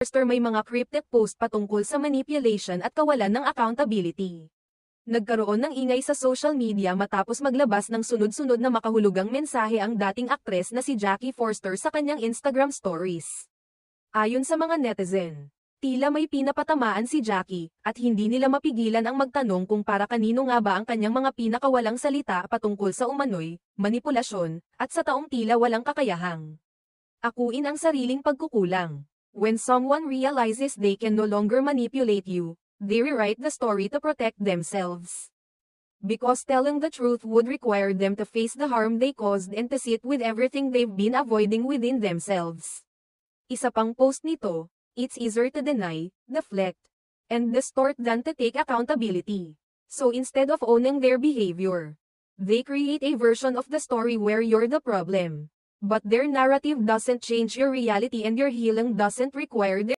Forster may mga cryptic post patungkol sa manipulation at kawalan ng accountability. Nagkaroon ng ingay sa social media matapos maglabas ng sunod-sunod na makahulugang mensahe ang dating aktres na si Jackie Forster sa kanyang Instagram stories. Ayon sa mga netizen, tila may pinapatamaan si Jackie, at hindi nila mapigilan ang magtanong kung para kanino nga ba ang kanyang mga pinakawalang salita patungkol sa umano'y manipulasyon, at sa taong tila walang kakayahang akuin ang sariling pagkukulang. When someone realizes they can no longer manipulate you, they rewrite the story to protect themselves. Because telling the truth would require them to face the harm they caused and to sit with everything they've been avoiding within themselves. Isa pang post nito, it's easier to deny, deflect, and distort than to take accountability. So instead of owning their behavior, they create a version of the story where you're the problem. But their narrative doesn't change your reality and your healing doesn't require their